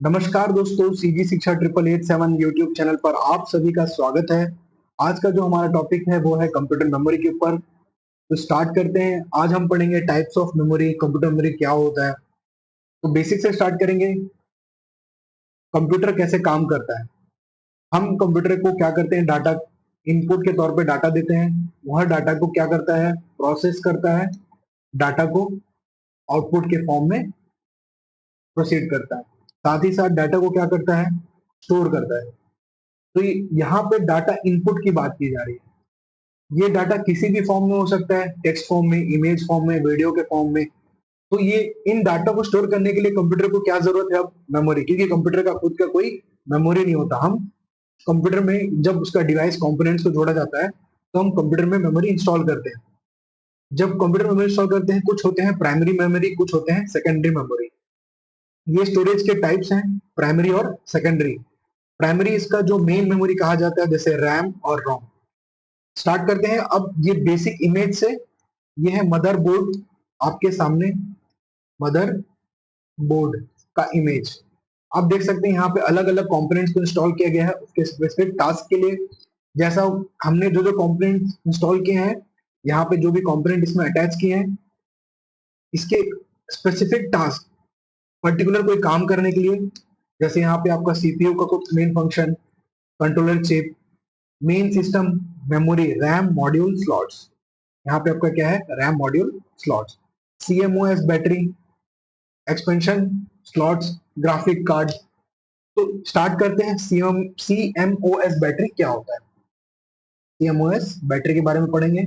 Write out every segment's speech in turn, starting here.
नमस्कार दोस्तों, सीजी शिक्षा 8887 यूट्यूब चैनल पर आप सभी का स्वागत है। आज का जो हमारा टॉपिक है वो है कंप्यूटर मेमोरी के ऊपर। तो स्टार्ट करते हैं। आज हम पढ़ेंगे types of memory, computer memory क्या होता है। तो बेसिक से स्टार्ट करेंगे। कंप्यूटर कैसे काम करता है। हम कंप्यूटर को क्या करते हैं, डाटा इनपुट के तौर पे डाटा देते हैं। वह डाटा को क्या करता है, प्रोसेस करता है, डाटा को आउटपुट के फॉर्म में प्रोसीड करता है। साथ ही साथ डाटा को क्या करता है, स्टोर करता है। तो यहाँ पे डाटा इनपुट की बात की जा रही है। ये डाटा किसी भी फॉर्म में हो सकता है, टेक्स्ट फॉर्म में, इमेज फॉर्म में, वीडियो के फॉर्म में। तो ये इन डाटा को स्टोर करने के लिए कंप्यूटर को क्या जरूरत है, अब मेमोरी। क्योंकि कंप्यूटर का खुद का कोई मेमोरी नहीं होता। हम कंप्यूटर में जब उसका डिवाइस कंपोनेंट्स को जोड़ा जाता है तो हम कंप्यूटर में मेमोरी इंस्टॉल करते हैं। जब कंप्यूटर मेमोरी इंस्टॉल करते हैं, कुछ होते हैं प्राइमरी मेमोरी, कुछ होते हैं सेकेंडरी मेमोरी। ये स्टोरेज के टाइप्स हैं, प्राइमरी और सेकेंडरी। प्राइमरी इसका जो मेन मेमोरी कहा जाता है, जैसे रैम और रोम। स्टार्ट करते हैं। अब ये बेसिक इमेज से, ये है मदर बोर्ड आपके सामने, मदर बोर्ड का इमेज। आप देख सकते हैं यहाँ पे अलग अलग कंपोनेंट्स को इंस्टॉल किया गया है उसके स्पेसिफिक टास्क के लिए। जैसा हमने जो जो कंपोनेंट्स इंस्टॉल किए हैं, यहाँ पे जो भी कंपोनेंट इसमें अटैच किए हैं, इसके स्पेसिफिक टास्क, पर्टिकुलर कोई काम करने के लिए। जैसे यहाँ पे आपका सीपीयू का कुछ main function, controller chip, main system memory, RAM module slots. यहाँ पे आपका क्या है, RAM module slots, CMOS battery, expansion slots, graphic card. तो स्टार्ट करते हैं। सीएमओएस बैटरी क्या होता है। सीएमओएस बैटरी के बारे में पढ़ेंगे।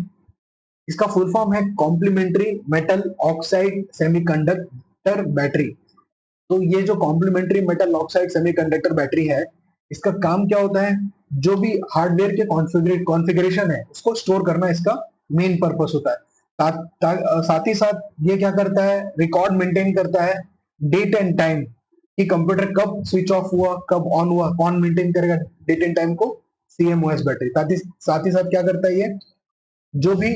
इसका फुल फॉर्म है complementary metal oxide semiconductor battery. तो ये जो complementary metal oxide semiconductor battery है, इसका काम क्या होता है, जो भी हार्डवेयर के कॉन्फ़िगरेशन है उसको स्टोर करना इसका मेन पर्पस होता है। साथ ही साथ ये क्या करता है, रिकॉर्ड मेंटेन करता है, डेट एंड टाइम, कि कंप्यूटर कब स्विच ऑफ हुआ, कब ऑन हुआ, कौन मेंटेन करेगा डेट एंड टाइम को, सीएमओएस बैटरी। साथ ही साथ क्या करता है, ये जो भी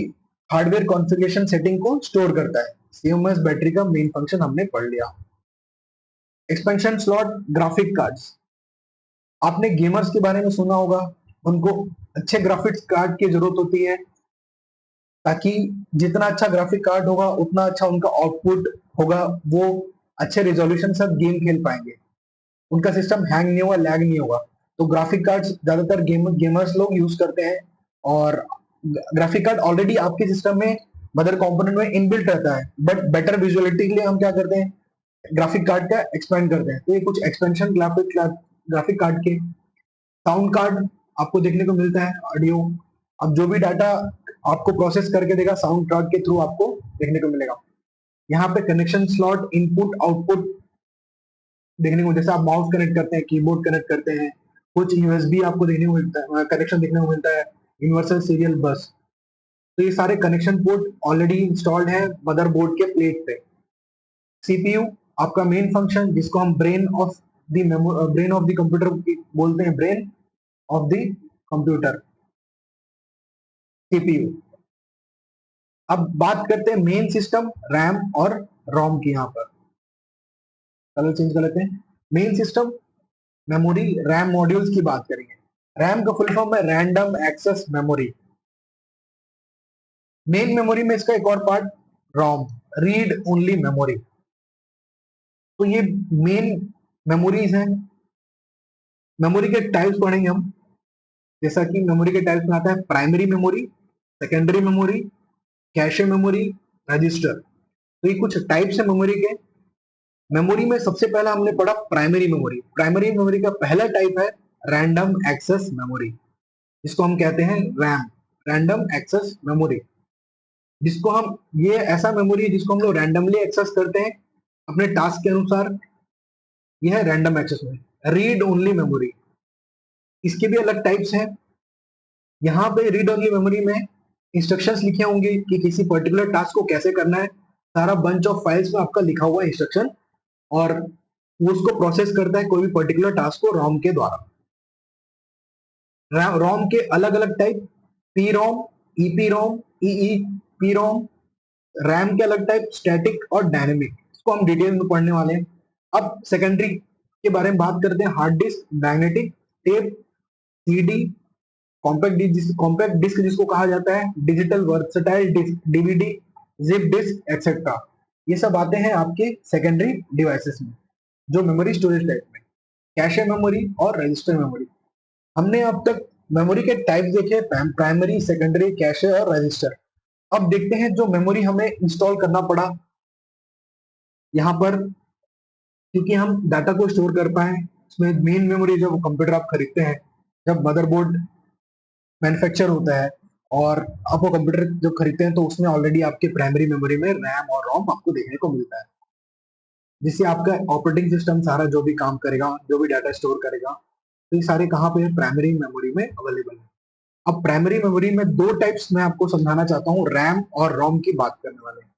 हार्डवेयर कॉन्फ़िगरेशन सेटिंग को स्टोर करता है। सीएमओएस बैटरी का मेन फंक्शन हमने पढ़ लिया। Expansion slot, graphic cards. आपने गेमर्स के बारे में सुना होगा, उनको अच्छे ग्राफिक्स कार्ड की जरूरत होती है, ताकि जितना अच्छा ग्राफिक कार्ड होगा उतना अच्छा उनका आउटपुट होगा। वो अच्छे रेजोल्यूशन से गेम खेल पाएंगे, उनका सिस्टम हैंग नहीं होगा, लैग नहीं होगा। तो ग्राफिक कार्ड्स ज्यादातर गेमर्स लोग यूज करते हैं। और ग्राफिक कार्ड ऑलरेडी आपके सिस्टम में मदर कंपोनेंट में इनबिल्ट रहता है, बट बेटर विजुअलिटी के लिए हम क्या करते हैं, ग्राफिक कार्ड का एक्सपेंड करते हैं। तो ये कुछ एक्सपेंशन ग्राफिक कार्ड के। साउंड कार्ड आपको देखने को मिलता है, ऑडियो। अब जो भी डाटा आपको प्रोसेस करके देगा, साउंड कार्ड के थ्रू आपको देखने को मिलेगा। यहाँ पे कनेक्शन स्लॉट, इनपुट आउटपुट देखने को, जैसे आप माउस कनेक्ट करते हैं, कीबोर्ड कनेक्ट करते हैं, कुछ यूएसबी आपको देखने को मिलता है, कनेक्शन देखने को मिलता है, यूनिवर्सल सीरियल बस। तो ये सारे कनेक्शन पोर्ट ऑलरेडी इंस्टॉल्ड है मदरबोर्ड के प्लेट पे। सीपीयू आपका मेन फंक्शन, जिसको हम ब्रेन ऑफ द कंप्यूटर बोलते हैं, brain of the computer, CPU. अब बात करते हैं मेन सिस्टम, रैम और रोम की। यहाँ पर कलर चेंज कर लेते हैं। Main system memory, RAM modules की बात करेंगे। रैम का फुल फॉर्म है random access memory. Main memory में इसका एक और part, ROM, read only memory. तो ये मेन मेमोरीज हैं। मेमोरी के टाइप्स पढ़ेंगे हम। जैसा कि मेमोरी के टाइप्स में आता है primary memory, secondary memory, cache memory, register. तो ये कुछ टाइप्स है मेमोरी के। मेमोरी में सबसे पहला हमने पढ़ा प्राइमरी मेमोरी। प्राइमरी मेमोरी का पहला टाइप है रैंडम एक्सेस मेमोरी, जिसको हम कहते हैं रैम, रैंडम एक्सेस मेमोरी। जिसको हम, ये ऐसा मेमोरी है जिसको हम लोग रैंडमली एक्सेस करते हैं अपने टास्क के अनुसार। यह है random access memory. Read only memory, इसके भी अलग टाइप्स हैं। यहाँ पे रीड ओनली मेमोरी में इंस्ट्रक्शंस लिखे होंगे कि किसी पर्टिकुलर टास्क को कैसे करना है। सारा बंच ऑफ फाइल्स में आपका लिखा हुआ इंस्ट्रक्शन, और वो उसको प्रोसेस करता है कोई भी पर्टिकुलर टास्क को रोम के द्वारा। रोम के अलग अलग टाइप, पी रोम, ईपी रोम, ई पी रोम। रैम के अलग टाइप, स्टैटिक और डायनेमिक। इसको हम डिटेल में पढ़ने वाले हैं। अब सेकेंडरी के बारे में बात करते हैं। Hard disk, magnetic tape, CD, compact disk जिसको कहा जाता है, digital versatile disk, DVD, zip disk etcetera. ये सब आते हैं आपके सेकेंडरी डिवाइसेस में, जो मेमोरी स्टोरेज टाइप में, कैशे मेमोरी और रजिस्टर मेमोरी। हमने अब तक मेमोरी के टाइप्स देखे, प्राइमरी, सेकेंडरी, कैशे और रजिस्टर। अब देखते हैं जो मेमोरी हमें इंस्टॉल करना पड़ा यहाँ पर, क्योंकि हम डाटा को स्टोर कर पाए। इसमें मेन मेमोरी, जब कंप्यूटर आप खरीदते हैं, जब मदरबोर्ड मैन्युफैक्चर होता है और आप वो कंप्यूटर जो खरीदते हैं, तो उसमें ऑलरेडी आपके प्राइमरी मेमोरी में रैम और रोम आपको देखने को मिलता है, जिससे आपका ऑपरेटिंग सिस्टम सारा जो भी काम करेगा, जो भी डाटा स्टोर करेगा, तो ये सारे कहाँ पे प्राइमरी मेमोरी में अवेलेबल है। अब प्राइमरी मेमोरी में दो टाइप्स मैं आपको समझाना चाहता हूँ, रैम और रोम की बात करने वाले हैं।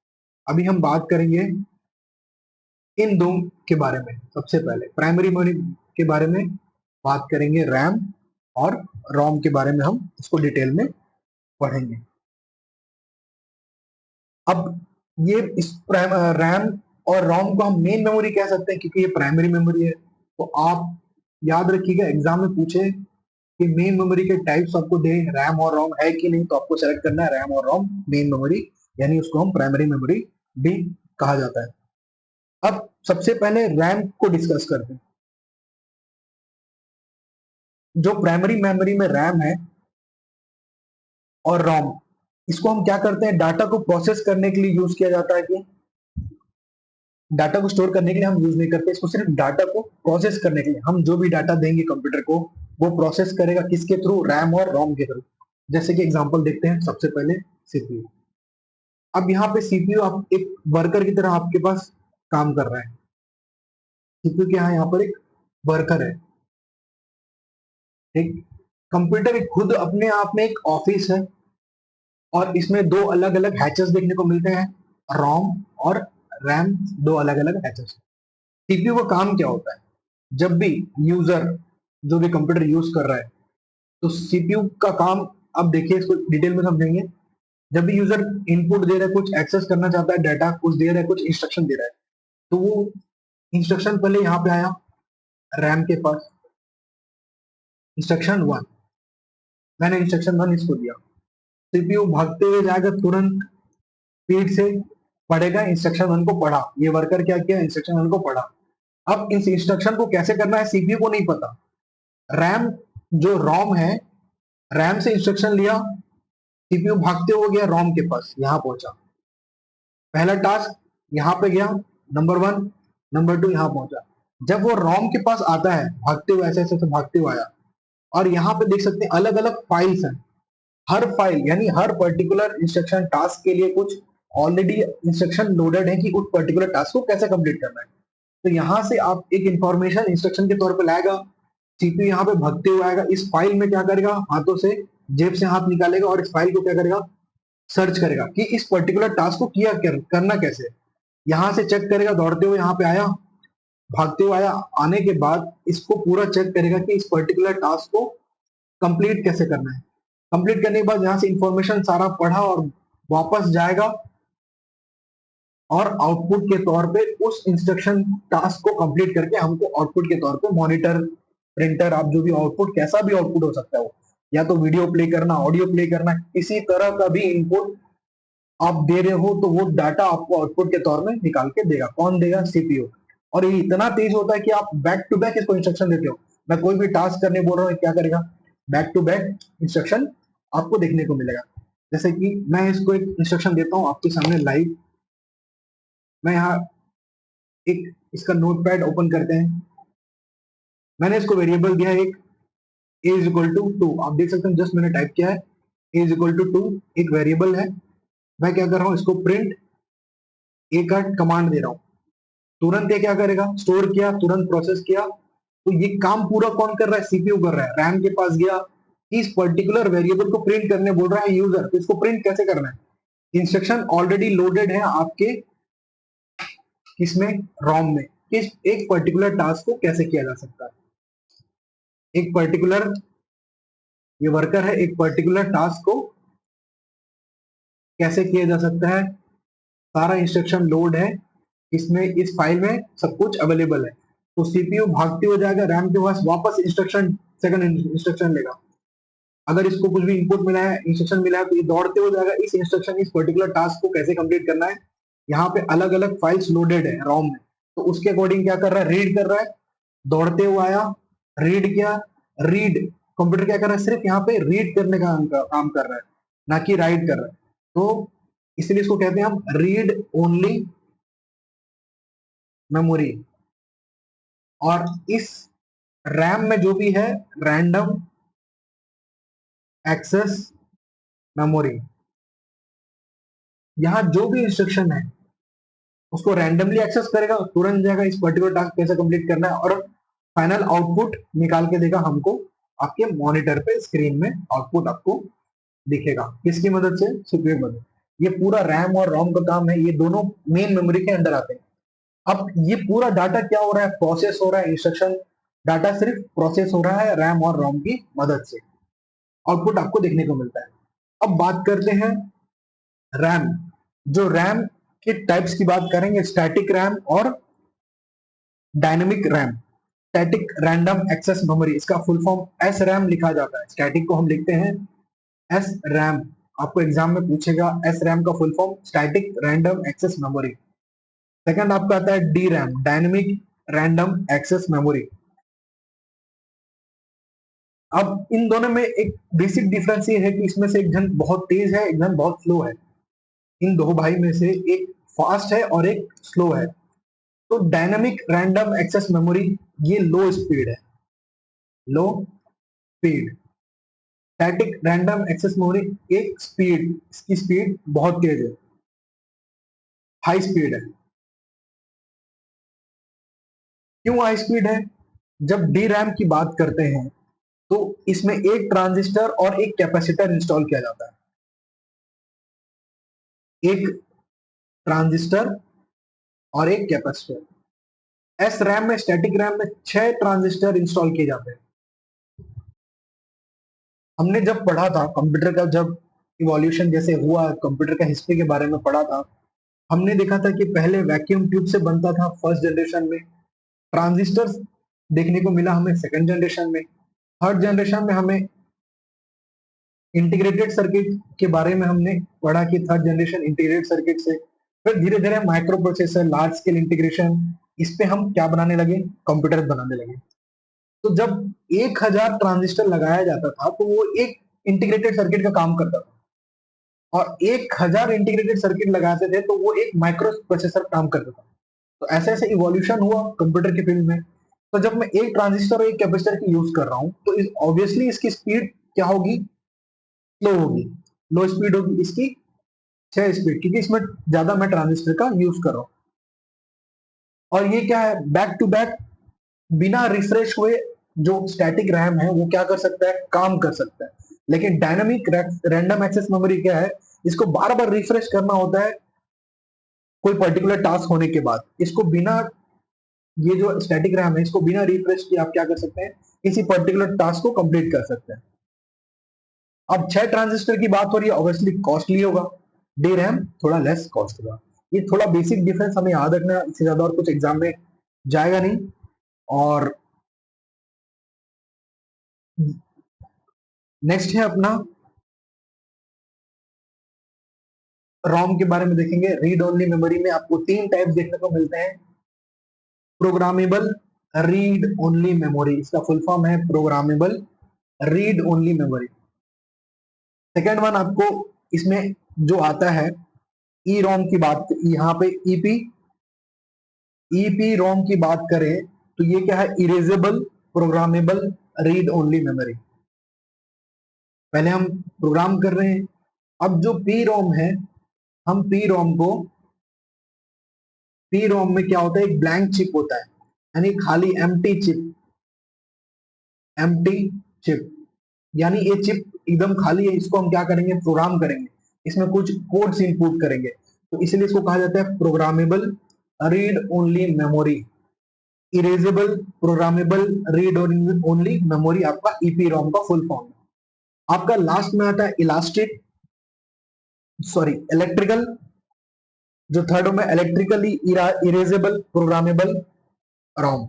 अभी हम बात करेंगे इन दो के बारे में। सबसे पहले प्राइमरी मेमोरी के बारे में बात करेंगे, रैम और रोम के बारे में हम इसको डिटेल में पढ़ेंगे। अब ये इस रैम और रोम को हम मेन मेमोरी कह सकते हैं, क्योंकि ये प्राइमरी मेमोरी है। तो आप याद रखिएगा, एग्जाम में पूछे कि मेन मेमोरी के टाइप्स आपको दे, रैम और रोम है कि नहीं, तो आपको सेलेक्ट करना है रैम और रोम मेन मेमोरी, यानी उसको हम प्राइमरी मेमोरी भी कहा जाता है। अब सबसे पहले रैम को डिस्कस करते हैं। जो प्राइमरी मेमोरी में रैम है और रोम, इसको हम क्या करते हैं, डाटा को प्रोसेस करने के लिए यूज किया जाता है। कि डाटा को स्टोर करने के लिए हम यूज नहीं करते इसको, सिर्फ डाटा को प्रोसेस करने के लिए। हम जो भी डाटा देंगे कंप्यूटर को, वो प्रोसेस करेगा किसके थ्रू, रैम और रोम के थ्रू। जैसे कि एग्जांपल देखते हैं, सबसे पहले सीपीयू। अब यहाँ पे सीपीयू आप एक वर्कर की तरह आपके पास काम कर रहा है। सीपीयू के यहाँ पर एक वर्कर है, एक कंप्यूटर एक खुद अपने आप में एक ऑफिस है, और इसमें दो अलग अलग हैचेस देखने को मिलते हैं, रोम और रैम, दो अलग अलग हैचेस। सीपीयू का काम क्या होता है, जब भी यूजर जो भी कंप्यूटर यूज कर रहा है, तो सीपीयू का काम, अब देखिए इसको डिटेल में समझेंगे। जब भी यूजर इनपुट दे रहा है, कुछ एक्सेस करना चाहता है, डाटा कुछ दे रहा है, कुछ इंस्ट्रक्शन दे रहा है, तो वो इंस्ट्रक्शन पहले यहाँ पे आया रैम के पास, इंस्ट्रक्शन वन, मैंने इंस्ट्रक्शन वन इसको दिया। सीपीयू भागते हुए जाएगा, तुरंत स्पीड से पढ़ेगा, इंस्ट्रक्शन वन को पढ़ा, ये वर्कर क्या किया, इंस्ट्रक्शन वन को पढ़ा। अब इस इंस्ट्रक्शन को कैसे करना है सीपीयू को नहीं पता। रैम, जो रोम है, रैम से इंस्ट्रक्शन लिया, सीपीयू भागते हो गया रोम के पास, यहां पहुंचा, पहला टास्क यहाँ पे गया, नंबर वन, नंबर टू यहाँ पहुंचा। जब वो रोम के पास आता है, भागते हुए ऐसे ऐसे भागते हुए आया, और यहाँ पे देख सकते हैं अलग अलग फाइल्स हैं। हर फाइल यानी हर पर्टिकुलर इंस्ट्रक्शन टास्क के लिए कुछ ऑलरेडी इंस्ट्रक्शन लोडेड है कि उस पर्टिकुलर टास्क को कैसे कंप्लीट करना है। तो यहाँ से आप एक इंफॉर्मेशन इंस्ट्रक्शन के तौर पे लाएगा, सीपीयू यहाँ पे भागते हुए आएगा, इस फाइल में क्या करेगा, हाथों से जेब से हाथ निकालेगा और इस फाइल को क्या करेगा, सर्च करेगा कि इस पर्टिकुलर टास्क को करना कैसे। यहाँ से चेक करेगा, दौड़ते हुए यहाँ पे आया, भागते हुए आया, आने के बाद इसको पूरा चेक करेगा कि इस पर्टिकुलर टास्क को कंप्लीट कैसे करना है। कंप्लीट करने के बाद यहाँ से इंफॉर्मेशन सारा पढ़ा और वापस जाएगा, और आउटपुट के तौर पे उस इंस्ट्रक्शन टास्क को कंप्लीट करके हमको आउटपुट के तौर पे मॉनिटर, प्रिंटर, आप जो भी आउटपुट, कैसा भी आउटपुट हो सकता है वो, या तो वीडियो प्ले करना, ऑडियो प्ले करना, किसी तरह का भी इनपुट आप दे रहे हो, तो वो डाटा आपको आउटपुट के तौर में निकाल के देगा। कौन देगा, सीपीयू। और ये इतना तेज होता है कि आप बैक टू बैक इसको इंस्ट्रक्शन देते हो। मैं कोई भी टास्क करने बोल रहा हूँ, क्या करेगा, बैक टू बैक इंस्ट्रक्शन आपको देखने को मिलेगा। जैसे कि मैं इसको एक इंस्ट्रक्शन देता हूँ आपके सामने लाइव। मैं यहाँ एक इसका नोटपैड ओपन करते हैं, मैंने इसको वेरिएबल दिया है एक, a इज इक्वल टू 2। आप देख सकते हैं, जस्ट मैंने टाइप किया है a इज इक्वल टू 2, एक वेरिएबल है। मैं क्या कर रहा हूँ, इसको प्रिंट a का कमांड दे रहा हूँ। तुरंत ये क्या करेगा, स्टोर किया, तुरंत प्रोसेस किया। तो ये काम पूरा कौन कर रहा है, सीपीयू कर रहा है। रैम के पास गया, इस पर्टिकुलर वेरिएबल को प्रिंट करने बोल रहा है यूजर, तो इसको प्रिंट कैसे करना है। इंस्ट्रक्शन ऑलरेडी लोडेड है आपके इसमें, रोम में, इस एक पर्टिकुलर टास्क को कैसे किया जा सकता है। एक पर्टिकुलर, ये वर्कर है, एक पर्टिकुलर टास्क को कैसे किया जा सकता है, सारा इंस्ट्रक्शन लोड है इसमें, इस फाइल में सब कुछ अवेलेबल है। तो सीपीयू भागते हो जाएगा रैम के पास, वापस इंस्ट्रक्शन, सेकंड इंस्ट्रक्शन लेगा। अगर इसको कुछ भी इनपुट मिला है, इंस्ट्रक्शन मिला है, तो ये दौड़ते हो जाएगा इस इंस्ट्रक्शन, इस पर्टिकुलर टास्क को कैसे कंप्लीट करना है। यहाँ पे अलग अलग फाइल्स लोडेड है रोम में, तो उसके अकॉर्डिंग क्या कर रहा है, रीड कर रहा है, दौड़ते हुए आया, रीड किया, रीड, कंप्यूटर क्या कर रहा है, सिर्फ यहाँ पे रीड करने का काम कर रहा है, ना कि राइट कर रहा है। तो इसलिए इसको कहते हैं हम रीड ओनली मेमोरी। और इस रैम में जो भी है रैंडम एक्सेस मेमोरी, यहाँ जो भी इंस्ट्रक्शन है उसको रैंडमली एक्सेस करेगा, तुरंत जाएगा इस पर्टिकुलर टास्क कैसे कंप्लीट करना है, और फाइनल आउटपुट निकाल के देगा हमको, आपके मॉनिटर पे स्क्रीन में आउटपुट आपको दिखेगा। किसकी मदद से, सीपीयू की मदद। ये पूरा रैम और रोम का काम है, ये दोनों मेन मेमोरी के अंदर आते हैं। अब ये पूरा डाटा क्या हो रहा है, प्रोसेस हो रहा है, इंस्ट्रक्शन डाटा सिर्फ प्रोसेस हो रहा है रैम और रोम की मदद से, आउटपुट आपको देखने को मिलता है। अब बात करते हैं रैम। जो रैम के टाइप्स की बात करेंगे, स्टैटिक रैम और dynamic RAM. Static random access memory, इसका फुल फॉर्म एस रैम लिखा जाता है। स्टैटिक को हम लिखते हैं एस रैम, आपको एग्जाम में पूछेगा एस रैम का full form static random access memory. Second आपका आता है D RAM, dynamic random access memory. अब इन दोनों में एक बेसिक डिफरेंस ये है कि इसमें से एक जन बहुत तेज है, एक जन बहुत स्लो है। इन दो भाई में से एक फास्ट है और एक स्लो है। तो डायनामिक रैंडम एक्सेस मेमोरी ये लो स्पीड है, low speed. Static random access memory एक स्पीड, इसकी स्पीड बहुत तेज है, हाई स्पीड है। क्यों हाई स्पीड है, जब डी रैम की बात करते हैं तो इसमें एक ट्रांजिस्टर और एक कैपेसिटर इंस्टॉल किया जाता है, एक ट्रांजिस्टर और एक कैपेसिटर। एस रैम में, स्टैटिक रैम में 6 ट्रांजिस्टर इंस्टॉल किए जाते हैं। हमने जब पढ़ा था कंप्यूटर का, जब इवोल्यूशन जैसे हुआ, कंप्यूटर का हिस्ट्री के बारे में पढ़ा था, हमने देखा था कि पहले वैक्यूम ट्यूब से बनता था फर्स्ट जनरेशन में, ट्रांजिस्टर देखने को मिला हमें सेकंड जनरेशन में, थर्ड जनरेशन में हमें इंटीग्रेटेड सर्किट के बारे में हमने पढ़ा कि थर्ड जनरेशन इंटीग्रेटेड सर्किट से, फिर धीरे धीरे micro processor, large scale integration, इस पे हम क्या बनाने लगे, कंप्यूटर बनाने लगे। तो जब 1000 ट्रांजिस्टर लगाया जाता था तो वो एक इंटीग्रेटेड सर्किट का काम करता था, और 1000 इंटीग्रेटेड सर्किट लगाते थे तो वो एक माइक्रो प्रोसेसर काम करता था। तो ऐसे ऐसे इवोल्यूशन हुआ कंप्यूटर के फील्ड में। तो जब मैं एक ट्रांजिस्टर और एक कैपेसिटर की यूज कर रहा हूँ तो ऑब्वियसली इसकी स्पीड क्या होगी, स्लो होगी, लो स्पीड होगी इसकी, 6 स्पीड, क्योंकि इसमें ज्यादा मैं ट्रांजिस्टर का यूज कर रहा हूँ। और ये क्या है, बैक टू बैक, बिना रिफ्रेश हुए जो स्टैटिक रैम है वो क्या कर सकता है, काम कर सकता है। लेकिन डायनामिक रैंडम एक्सेस मेमोरी क्या है, इसको बार बार रिफ्रेश करना होता है कोई पर्टिकुलर टास्क होने के बाद। इसको बिना, ये जो स्टैटिक रैम है इसको बिना रिफ्रेश किए आप क्या कर सकते हैं, किसी पर्टिकुलर टास्क को कंप्लीट कर सकते हैं। अब 6 ट्रांजिस्टर की बात हो रही है, ऑब्वियसली कॉस्टली होगा, डी रैम थोड़ा लेस कॉस्ट होगा। ये थोड़ा बेसिक डिफरेंस हमें याद रखना, इससे ज्यादा और कुछ एग्जाम में जाएगा नहीं। और नेक्स्ट है अपना रोम के बारे में देखेंगे। रीड ओनली मेमोरी में आपको 3 टाइप देखने को मिलते हैं। प्रोग्रामेबल रीड ओनली मेमोरी, इसका फुल फॉर्म है programmable read only memory. Second one आपको इसमें जो आता है ई रोम की बात, यहाँ पे ईपी, ईपी रोम की बात करें तो ये क्या है, erasable programmable read only memory. पहले हम प्रोग्राम कर रहे हैं, अब जो पी रोम है, हम पी रोम को, पी रोम में क्या होता है, एक ब्लैंक चिप होता है, यानी खाली एम्प्टी चिप, एम्प्टी चिप, यानी ये चिप एकदम खाली है, इसको हम क्या करेंगे, प्रोग्राम करेंगे, इसमें कुछ कोड्स इनपुट करेंगे, तो इसलिए इसको कहा जाता है programmable read only memory. Erasable programmable read only memory आपका ईपी रोम का फुल फॉर्म है। आपका लास्ट में आता है इलास्टिक, सॉरी इलेक्ट्रिकल, जो थर्ड में इलेक्ट्रिकली इरेजेबल प्रोग्रामेबल रोम।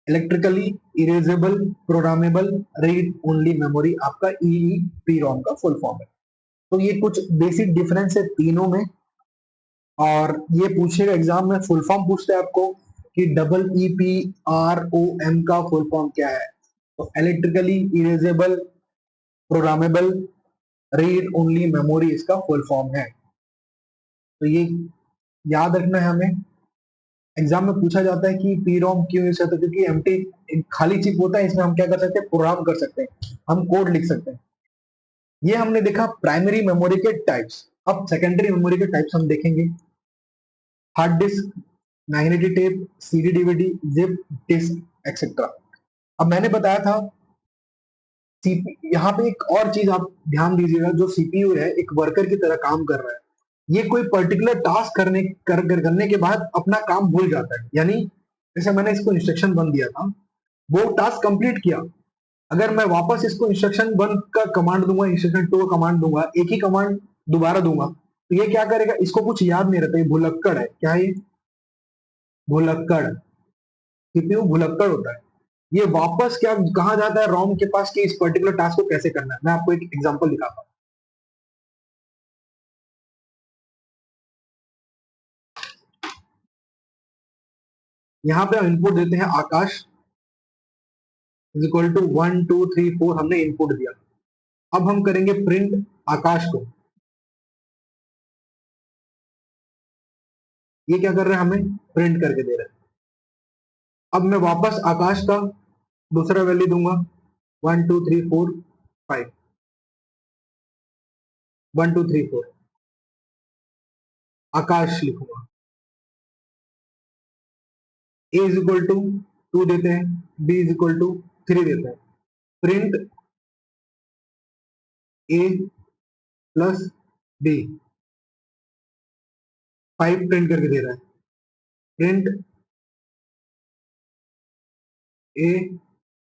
Electrically erasable programmable read only memory, आपका EEPROM का फुल फॉर्म है। तो ये कुछ बेसिक डिफरेंस है तीनों में, और ये पूछेगा एग्जाम में, फुल फॉर्म पूछते हैं आपको कि EEPROM का फुल फॉर्म क्या है। तो electrically erasable programmable read only memory इसका फुल फॉर्म है। तो ये याद रखना है हमें। एग्जाम में पूछा जाता है कि पीरोम क्यों यूज करते हैं, क्योंकि एम्प्टी खाली चिप होता है, इसमें हम क्या कर सकते हैं, प्रोग्राम कर सकते हैं, हम कोड लिख सकते हैं। ये हमने देखा प्राइमरी मेमोरी के टाइप्स। अब सेकेंडरी मेमोरी के टाइप्स हम देखेंगे। Hard disk, magnetic tape, CD DVD, zip disk etcetera. अब मैंने बताया था यहाँ पे एक और चीज आप ध्यान दीजिएगा, जो सीपीयू है एक वर्कर की तरह काम कर रहा है। ये कोई पर्टिकुलर टास्क करने के बाद अपना काम भूल जाता है। यानी जैसे मैंने इसको इंस्ट्रक्शन वन दिया था, वो टास्क कंप्लीट किया, अगर मैं वापस इसको इंस्ट्रक्शन वन का कमांड दूंगा, इंस्ट्रक्शन टू का कमांड दूंगा, एक ही कमांड दोबारा दूंगा, तो ये क्या करेगा, इसको कुछ याद नहीं रहता, ये भुलक्कड़ है। क्या है ये? भुलक्कड़। सीपीयू भुलक्कड़ होता है। ये वापस क्या कहा जाता है रोम के पास कि इस पर्टिकुलर टास्क को कैसे करना है। मैं आपको एक एग्जांपल दिखाता हूँ। यहाँ पे हम इनपुट देते हैं आकाश इज इक्वल टू 1 2 3 4, हमने इनपुट दिया। अब हम करेंगे प्रिंट आकाश को। ये क्या कर रहे हैं, हमें प्रिंट करके दे रहे हैं। अब मैं वापस आकाश का दूसरा वैल्यू दूंगा, 1 2 3 4 5, 1 2 3 4 आकाश लिखूंगा। ए इज इक्वल टू 2 देते हैं, बी इज इक्वल टू 3 देते हैं। Print A plus B, 5 print करके दे रहा है। Print A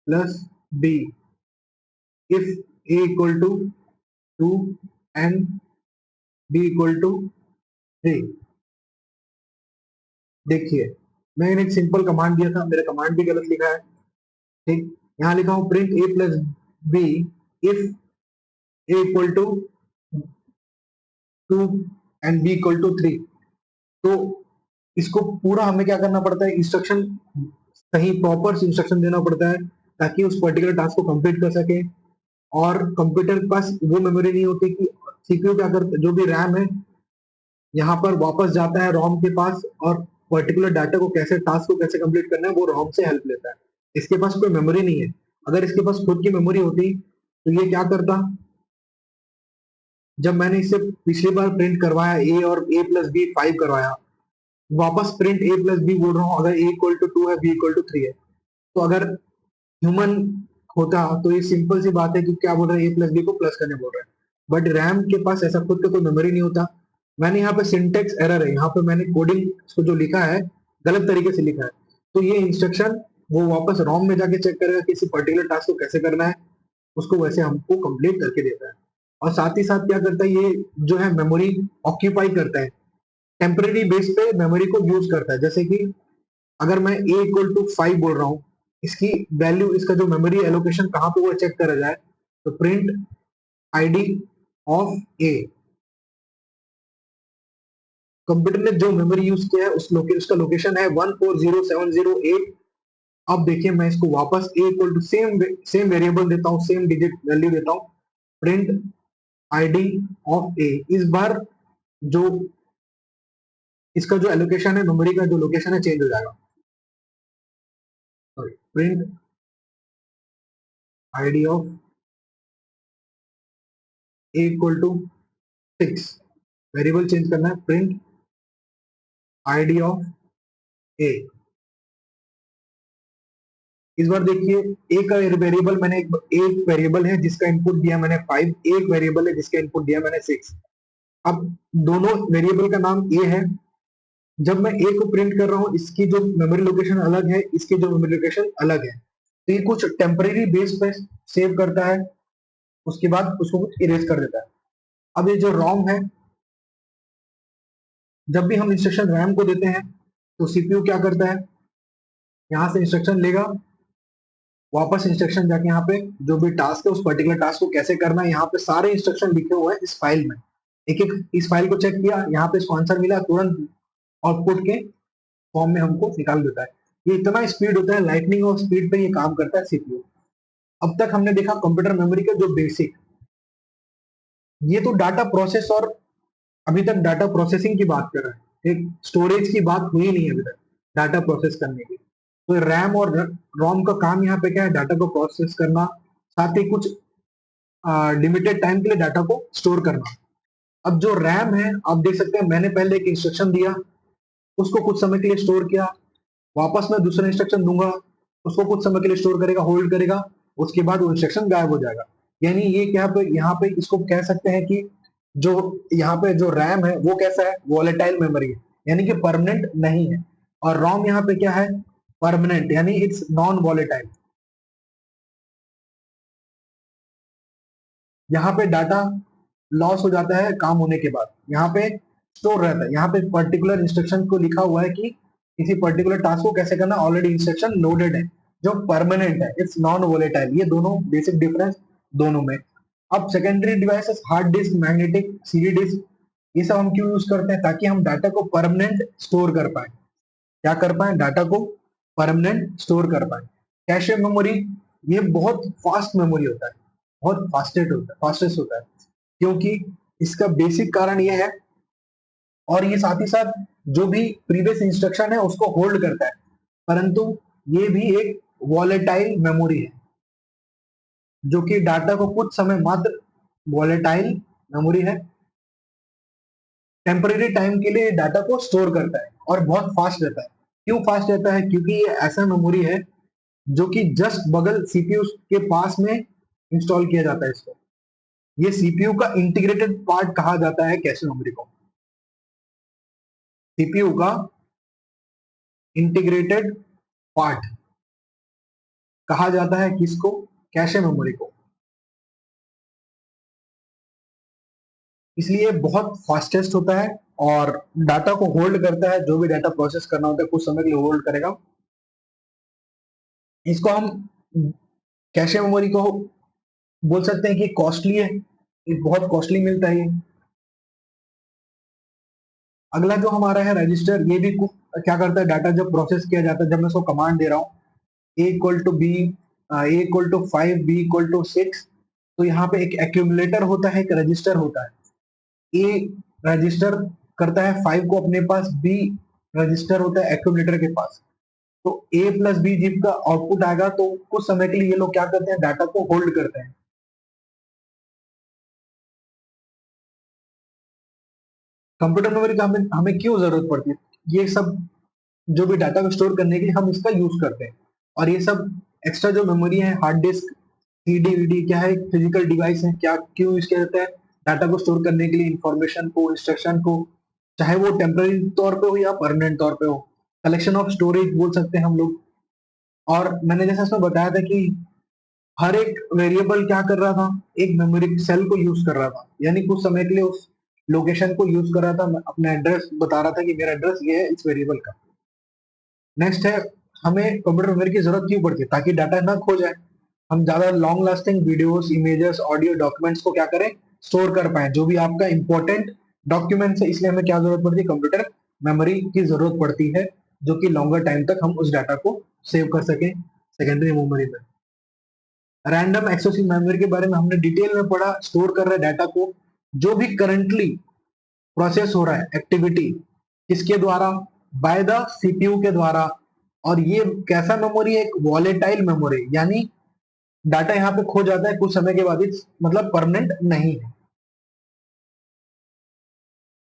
plus B if A equal to 2 and B equal to 3। देखिए मैंने एक सिंपल कमांड दिया था, मेरा कमांड भी गलत लिखा है। ठीक, यहाँ लिखा हूं print A plus B if A equal to 2 and B equal to 3। तो इसको पूरा हमें क्या करना पड़ता है, इंस्ट्रक्शन सही प्रॉपर इंस्ट्रक्शन देना पड़ता है, ताकि उस पर्टिकुलर टास्क को कंप्लीट कर सके। और कंप्यूटर के पास वो मेमोरी नहीं होती कि सीपीयू क्या करता है, जो भी रैम है यहाँ पर वापस जाता है रोम के पास, और पर्टिकुलर डाटा को कैसे, टास्क को कैसे कंप्लीट करना है, वो रोम से हेल्प लेता है। इसके पास कोई मेमोरी नहीं है। अगर इसके पास खुद की मेमोरी होती तो ये क्या करता, जब मैंने इससे पिछली बार प्रिंट करवाया ए और ए प्लस बी 5 करवाया, वापस प्रिंट ए प्लस बी बोल रहा हूँ, अगर ए इक्वल टू 2 है, बी इक्वल टू 3 है, तो अगर ह्यूमन होता तो ये सिंपल सी बात है कि क्या बोल रहा है, ए प्लस बी को प्लस करने बोल रहा है। बट रैम के पास ऐसा खुद का कोई मेमोरी नहीं होता। मैंने यहाँ पे सिंटेक्स एरर है, यहाँ पे मैंने कोडिंग को जो लिखा है गलत तरीके से लिखा है। तो ये इंस्ट्रक्शन वो वापस रोम में जाके चेक करेगा किसी पर्टिकुलर टास्क को कैसे करना है, उसको वैसे हमको कंप्लीट करके देता है। और साथ ही साथ क्या करता है, ये जो है मेमोरी ऑक्यूपाई करता है, टेम्पररी बेस पे मेमोरी को यूज करता है। जैसे कि अगर मैं ए इक्वल टू 5 बोल रहा हूँ, इसकी वैल्यू, इसका जो मेमोरी एलोकेशन कहाँ पे वो चेक करा जाए, तो print ID of A. Computer ने जो मेमोरी यूज किया है उसका लोकेशन है 140708। अब देखिए मैं इसको वापस a equal to same same variable देता हूँ, सेम डिजिट वैल्यू देता हूँ, प्रिंट आईडी ऑफ ए। इस बार जो इसका जो एलोकेशन है, मेमोरी का जो लोकेशन है, चेंज हो जाएगा। Sorry, print ID of A equal to 6, variable change करना है, प्रिंट आईडी ऑफ ए। इस बार देखिए एक वेरिएबल मैंने एक वेरिएबल है जिसका इनपुट दिया मैंने 5, एक वेरिएबल है जिसका इनपुट दिया मैंने 6। अब दोनों वेरिएबल का नाम ए है। जब मैं ए को प्रिंट कर रहा हूँ, इसकी जो मेमोरी लोकेशन अलग है, इसकी जो मेमोरी लोकेशन अलग है, तो ये कुछ टेम्पररी बेस पे सेव करता है, उसके बाद उसको कुछ इरेज कर देता है। अब ये जो रोम है, जब भी हम इंस्ट्रक्शन रैम को देते हैं तो सीपीयू क्या करता है, यहाँ से इंस्ट्रक्शन लेगा, वापस इंस्ट्रक्शन जाके यहाँ पे जो भी टास्क है उस पर्टिकुलर टास्क को कैसे करना है, यहाँ पे सारे इंस्ट्रक्शन लिखे हुए हैं इस फाइल में। एक एक इस फाइल को चेक किया, यहाँ पे इसको आंसर मिला, तुरंत आउटपुट के फॉर्म में हमको निकाल देता है। ये इतना स्पीड होता है, लाइटनिंग और स्पीड पे ये काम करता है सीपीयू। अब तक हमने देखा कंप्यूटर मेमोरी का जो बेसिक, ये तो डाटा प्रोसेस और अभी तक डाटा प्रोसेसिंग की बात कर रहे हैं, एक स्टोरेज की बात हुई नहीं अभी तक डाटा प्रोसेस करने की। तो रैम और रोम का काम यहाँ पे क्या है, डाटा को प्रोसेस करना, साथ ही कुछ लिमिटेड टाइम के लिए डाटा को स्टोर करना। अब जो रैम है, आप देख सकते हैं मैंने पहले एक इंस्ट्रक्शन दिया, उसको कुछ समय के लिए स्टोर किया, वापस मैं दूसरा इंस्ट्रक्शन दूंगा, उसको कुछ समय के लिए स्टोर करेगा, होल्ड करेगा, उसके बाद वो इंस्ट्रक्शन गायब हो जाएगा। यानी ये क्या पे यहाँ पे इसको कह सकते हैं कि जो यहाँ पे जो रैम है वो कैसा है, वॉलेटाइल मेमोरी है, यानी कि परमानेंट नहीं है। और रोम यहाँ पे क्या है, परमानेंट, यानी इट्स नॉन वॉलेटाइल। यहाँ पे डाटा लॉस हो जाता है काम होने के बाद, यहाँ पे स्टोर रहता है, यहाँ पे पर्टिकुलर इंस्ट्रक्शन को लिखा हुआ है कि किसी पर्टिकुलर टास्क को कैसे करना, ऑलरेडी इंस्ट्रक्शन लोडेड है, जो परमानेंट है, इट्स नॉन वोलेटाइल। ये दोनों बेसिक डिफरेंस दोनों में। अब secondary devices, hard disk, magnetic CD disk, ये सब हम क्यों यूज करते हैं, ताकि हम डाटा को परमानेंट स्टोर कर पाए। क्या कर पाए, डाटा को परमानेंट स्टोर कर पाए। कैशे मेमोरी, ये बहुत फास्ट मेमोरी होता है, बहुत फास्टेस्ट होता है, क्योंकि इसका बेसिक कारण ये है, और ये साथ ही साथ जो भी प्रीवियस इंस्ट्रक्शन है उसको होल्ड करता है, परंतु ये भी एक वॉलेटाइल मेमोरी है, जो कि डाटा को कुछ समय मात्र, वॉलेटाइल मेमोरी है, टेम्पररी टाइम के लिए डाटा को स्टोर करता है और बहुत फास्ट रहता है। क्यों फास्ट रहता है, क्योंकि ये ऐसा मेमोरी है जो कि जस्ट बगल सीपीयू के पास में इंस्टॉल किया जाता है इसको। ये सीपीयू का इंटीग्रेटेड पार्ट कहा जाता है कैशे मेमोरी को। सीपीयू का इंटीग्रेटेड पार्ट कहा जाता है किसको, कैशे मेमोरी को। इसलिए बहुत फास्टेस्ट होता है और डाटा को होल्ड करता है, जो भी डाटा प्रोसेस करना होता है कुछ समय के लिए होल्ड करेगा। इसको हम कैशे मेमोरी को बोल सकते हैं कि कॉस्टली है, ये बहुत कॉस्टली मिलता है ये। अगला जो हमारा है रजिस्टर, ये भी क्या करता है, डाटा जब प्रोसेस किया जाता है, जब मैं इसको कमांड दे रहा हूँ a equal to b, a equal to 5, b equal to 6, तो यहाँ पे एक एक्यूमुलेटर होता है, एक रजिस्टर होता है। ए रजिस्टर करता है 5 को अपने पास, बी रजिस्टर होता है एक्यूमुलेटर के पास। तो ए प्लस बी जब का आउटपुट आएगा तो कुछ समय के लिए ये लोग क्या करते हैं, डाटा को होल्ड करते हैं। कंप्यूटर मेमोरी का हमें हमें क्यों जरूरत पड़ती है, ये सब जो भी डाटा को स्टोर करने के लिए हम इसका यूज करते हैं। और ये सब एक्स्ट्रा जो मेमोरी है, हार्ड डिस्क, सीडी वीडी, क्या है, फिजिकल डिवाइस है, क्या क्यों यूज किया जाता है, डाटा को स्टोर करने के लिए, इंफॉर्मेशन को, इंस्ट्रक्शन को, चाहे वो टेम्पररी तौर पे हो या परमानेंट तौर पे हो। कलेक्शन ऑफ स्टोरेज बोल सकते हैं हम लोग। और मैंने जैसा इसमें बताया था कि हर एक वेरिएबल क्या कर रहा था, एक मेमोरी सेल को यूज कर रहा था, यानी कुछ समय के लिए उस लोकेशन को यूज कर रहा था, अपना एड्रेस बता रहा था कि मेरा एड्रेस ये है इस वेरिएबल का। नेक्स्ट है, हमें कंप्यूटर मेमोरी की जरूरत क्यों पड़ती है, ताकि डाटा ना खो जाए, हम ज्यादा long lasting videos, images, audio, documents को क्या करें, स्टोर कर पाए, जो भी आपका इंपॉर्टेंट डॉक्यूमेंट्स है। इसलिए हमें क्या जरूरत पड़ती है, कंप्यूटर मेमोरी की जरूरत पड़ती है, जो कि लॉन्गर टाइम तक हम उस डाटा को सेव कर सकें सेकेंडरी मेमोरी में। रैंडम एक्सेस मेमोरी के बारे में हमने डिटेल में पढ़ा, स्टोर कर रहे डाटा को, जो भी करंटली प्रोसेस हो रहा है एक्टिविटी, किसके द्वारा, बाय द सीपीयू के द्वारा। और ये कैसा मेमोरी है, एक वॉलेटाइल मेमोरी, यानी डाटा यहाँ पे खो जाता है कुछ समय के बाद, मतलब परमानेंट नहीं है।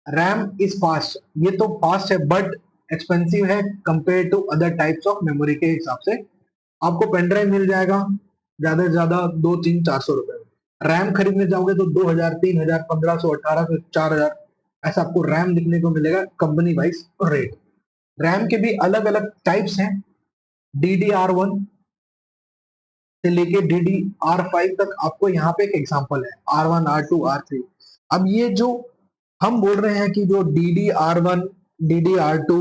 रैम इज फास्ट, ये तो फास्ट है बट एक्सपेंसिव है compare to other types of memory के हिसाब से। आपको पेन ड्राइव मिल जाएगा ज्यादा से ज्यादा 2, 3, 400 रुपए में। रैम खरीदने जाओगे तो 2000, 3000, 1500, 1800, 4000, ऐसा आपको रैम दिखने को मिलेगा कंपनी वाइज रेट। रैम के भी अलग अलग टाइप्स हैं, DDR1 से लेके DDR5 तक, आपको यहाँ पे एक एग्जांपल है, R1, R2, R3। अब ये जो हम बोल रहे हैं कि जो DDR1, DDR2,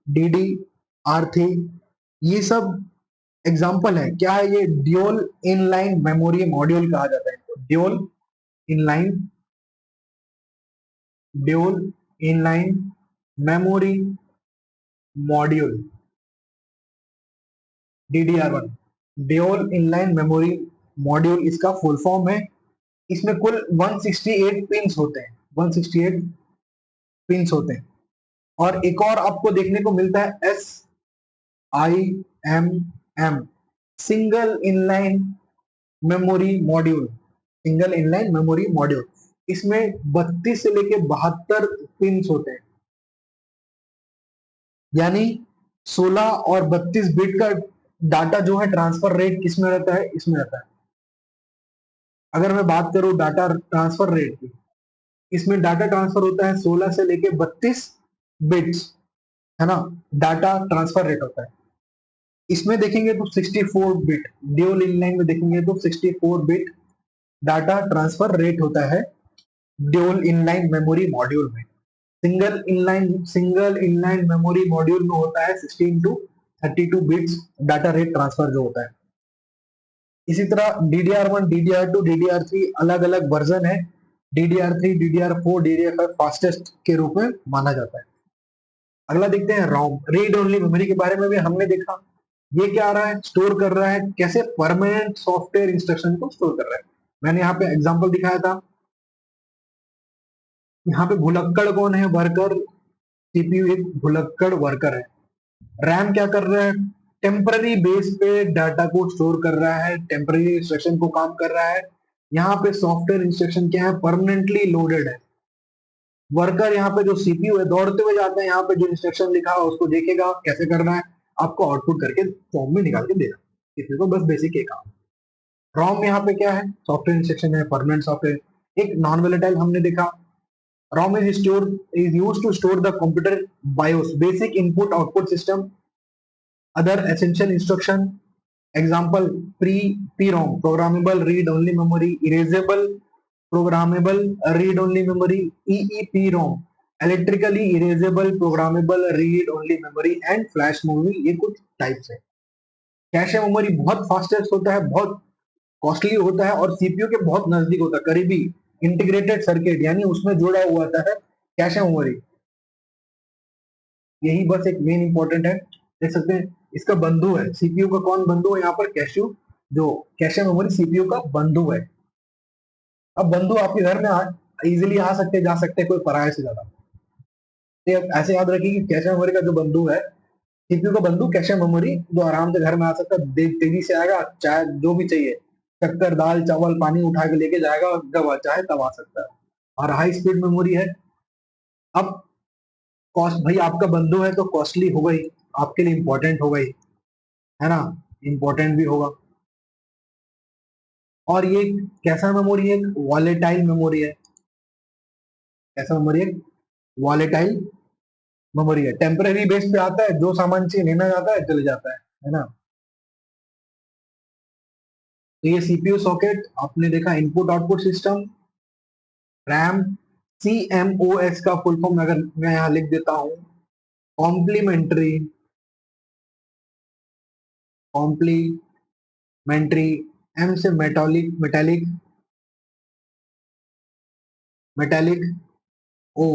DDR3, ये सब एग्जाम्पल है, क्या है ये? ड्यूल इनलाइन मेमोरी मॉड्यूल कहा जाता है इसको। Inline dual inline memory module, DDR1। Dual inline memory module इसका फुल फॉर्म है। इसमें कुल 168 पिंस होते हैं, 168 पिंस होते हैं। और एक और आपको देखने को मिलता है SIMM, single inline memory module. Single inline memory module, इसमें 32 से लेके 72 पिंस होते हैं, यानी 16 और 32 बिट का डाटा जो है ट्रांसफर रेट किसमें रहता है? इसमें रहता है। अगर मैं बात करूं डाटा ट्रांसफर रेट की, इसमें डाटा ट्रांसफर होता है 16 से लेके 32 बिट्स, है ना, डाटा ट्रांसफर रेट होता है। इसमें देखेंगे तो 64 बिट, ड्यूल इनलाइन में देखेंगे तो 64 बिट डाटा ट्रांसफर रेट होता है ड्यूल इनलाइन मेमोरी मॉड्यूल में। सिंगल इनलाइन मेमोरी मॉड्यूल में होता है 16 to 32 bits data rate transfer जो होता है। इसी तरह DDR1, DDR2, DDR3 अलग अलग वर्जन है। DDR3, DDR4, DDR5 फास्टेस्ट के रूप में माना जाता है। अगला देखते हैं रोम, रीड ओनली मेमोरी के बारे में भी हमने देखा। ये क्या आ रहा है? स्टोर कर रहा है कैसे? परमानेंट सॉफ्टवेयर इंस्ट्रक्शन को स्टोर कर रहा है। मैंने यहाँ पे एग्जांपल दिखाया था। यहाँ पे भुलक्कड़ कौन है? वर्कर। CPU एक भुलक्कड़ वर्कर है। रैम क्या कर रहा है? टेम्पररी बेस पे डाटा को स्टोर कर रहा है, टेम्पररी इंस्ट्रक्शन को काम कर रहा है। यहाँ पे सॉफ्टवेयर इंस्ट्रक्शन क्या है? परमानेंटली लोडेड है। वर्कर यहाँ पे जो CPU है दौड़ते हुए जाते हैं, यहाँ पे जो इंस्ट्रक्शन लिखा है उसको देखेगा कैसे करना है, आपको आउटपुट करके फॉर्म में निकाल के देगा। CPU को बस बेसिक ये काम। रॉम यहाँ पे क्या है? सॉफ्टवेयर इंस्ट्रक्शन है, परमानेंट सॉफ्टवेयर। एक नॉन वोलेटाइल हमने देखा। ROM is used to store the computer BIOS, basic input output system, other essential instruction. Example: PROM, programmable read only memory; erasable programmable read only memory; EEPROM, electrically erasable programmable read only memory; and flash memory। ये कुछ types है। Cache memory बहुत fastest होता है, बहुत costly होता है और सीपीयू के बहुत नजदीक होता है, करीबी। इंटीग्रेटेड सर्किट यानी उसमें जुड़ा हुआ होता है कैश मेमोरी। यही बस एक मेन इंपॉर्टेंट है। देख सकते हैं इसका बंधु है, सीपीयू का कौन बंधु है? यहाँ पर कैशू, जो कैश मेमोरी सीपीयू का बंधु है। अब बंधु आपके घर में इजिली आ सकते जा सकते, कोई पराये से ज्यादा। तो ऐसे याद रखिए कि कैश मेमोरी का जो बंधु है, सीपीयू का बंधु कैश मेमोरी, जो आराम से घर में आ सकता है, तेजी से आएगा, चाहे जो भी चाहिए, शक्कर दाल चावल पानी उठा के लेके जाएगा, जब चाहे तब आ सकता है। और हाई स्पीड मेमोरी है। अब कॉस्ट, भाई आपका बंधु है तो कॉस्टली होगा ही, आपके लिए इंपॉर्टेंट होगा ही, है ना, इंपॉर्टेंट भी होगा। और ये कैसा मेमोरी है? एक वॉलेटाइल मेमोरी है। कैसा मेमोरी है? वॉलेटाइल मेमोरी है। टेम्पररी बेस पे आता है, जो सामान चाहिए लेना जाता है, चले जाता है ना। तो ये सीपीयू सॉकेट आपने देखा, input output system, RAM. CMOS का फुल फॉर्म अगर मैं यहाँ लिख देता हूँ, कॉम्प्लीमेंट्री कॉम्प्लीमेंट्री, एम से metallic, metallic O,